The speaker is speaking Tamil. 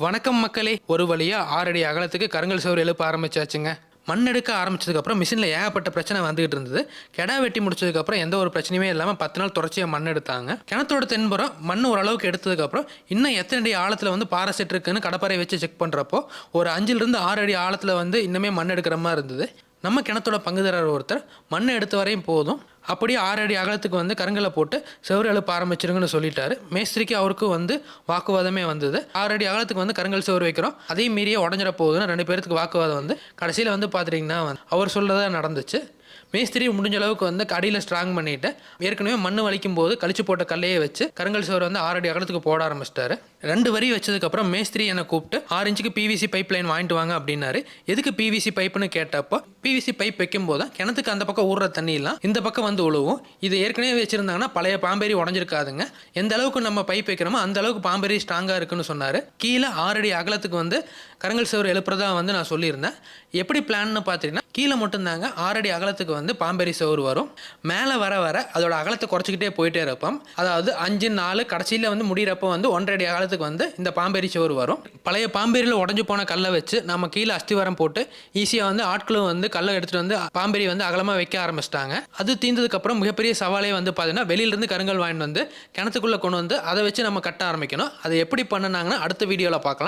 வணக்கம் மக்களே. ஒரு வழியா 6 அடி அகலத்துக்கு கருங்கல் சுவர் எழுப்ப ஆரம்பிச்சாச்சுங்க. மண் எடுக்க ஆரம்பிச்சதுக்கப்புறம் மிஷினில் ஏகப்பட்ட பிரச்சனை வந்துகிட்டு இருந்தது. கெடா வெட்டி முடிச்சதுக்கப்புறம் எந்த ஒரு பிரச்சனையுமே இல்லாமல் 10 நாள் தொடர்ச்சியாக மண் எடுத்தாங்க. கிணத்தோட தென்புறம் மண் ஓரளவுக்கு எடுத்ததுக்கப்புறம் இன்னும் எத்தனை அடி ஆழத்தில் வந்து பாறை செட் இருக்குன்னு கடப்பாரை வச்சு செக் பண்ணுறப்போ ஒரு 5லிருந்து 6 அடி ஆழத்தில் வந்து இன்னுமே மண் எடுக்கிற மாதிரி இருந்தது. நம்ம கிணத்தோட பங்குதாரர் ஒருத்தர் மண் எடுத்த வரையும் போதும், அப்படியே 6 அடி அகலத்துக்கு வந்து கருங்கலை போட்டு செவுரு எழுப்ப ஆரம்பிச்சிருங்கன்னு சொல்லிட்டாரு. மேஸ்திரிக்கு அவருக்கும் வந்து வாக்குவாதமே வந்தது. 6 அடி அகலத்துக்கு வந்து கருங்கல் செவுரு வைக்கிறோம், அதையும் மீறியே உடஞ்சிட போகுதுன்னு 2 பேருக்கு வாக்குவாதம் வந்து கடைசியில் வந்து பார்த்துட்டிங்கன்னா அவர் சொல்லதா நடந்துச்சு. மேஸ்திரி முடிஞ்ச அளவுக்கு வந்து அடியில் ஸ்ட்ராங் பண்ணிட்டு ஏற்கனவே மண் வலிக்கும் போது கழிச்சு போட்ட கல்லையே வச்சு கருங்கல் சுவர் வந்து 6 அடி அகலத்துக்கு போட ஆரம்பிச்சிட்டாரு. 2 வரி வச்சதுக்கப்புறம் மேஸ்திரி என்னை கூப்பிட்டு 6 இன்ச்சுக்கு பிவிசி பைப் லைன் வாங்கிட்டு வாங்க அப்படின்னாரு. எதுக்கு பிவிசி பைப்புன்னு கேட்டப்போ, பிவிசி பைப் வைக்கும் போது கிணத்துக்கு அந்த பக்கம் ஊறுற தண்ணியெல்லாம் இந்த பக்கம் வந்து உழுவும். இது ஏற்கனவே வச்சிருந்தாங்கன்னா பழைய பாம்பேரி உடஞ்சிருக்காதுங்க. எந்த அளவுக்கு நம்ம பைப் வைக்கிறோமோ அந்த அளவுக்கு பாம்பேரி ஸ்ட்ராங்காக இருக்குன்னு சொன்னார். கீழே 6 அடி அகலத்துக்கு வந்து கருங்கல் சுவர் எழுப்புறதா வந்து நான் சொல்லியிருந்தேன். எப்படி பிளான்னு பார்த்தீங்கன்னா, கீழே மட்டும்தாங்க 6 அடி அகலத்துக்கு வந்து பாம்பேரி சுவர் வரும். மேலே வர வர அதோட அகலத்தை குறைச்சிக்கிட்டே போயிட்டே இருப்போம். அதாவது 5, 4 கடைசியில் வந்து முடிகிறப்போ வந்து 1.5 அடி அகலத்துக்கு வந்து இந்த பாம்பேரி சுவர் வரும். பழைய பாம்பேரியில் உடஞ்சி போன கல்லை வச்சு நம்ம கீழே அஸ்திவாரம் போட்டு ஈஸியாக வந்து ஆட்களும் வந்து கல்லை எடுத்துகிட்டு வந்து பாம்பேரி வந்து அகலமாக வைக்க ஆரம்பிச்சிட்டாங்க. அது தீர்ந்ததுக்கப்புறம் மிகப்பெரிய சவாலே வந்து பார்த்தீங்கன்னா, வெளியிலேருந்து கருங்கல் வாங்கிட்டு வந்து கிணத்துக்குள்ளே கொண்டு வந்து அதை வச்சு நம்ம கட்ட ஆரம்பிக்கணும். அதை எப்படி பண்ணுனாங்கன்னா அடுத்த வீடியோவில் பார்க்கலாம்.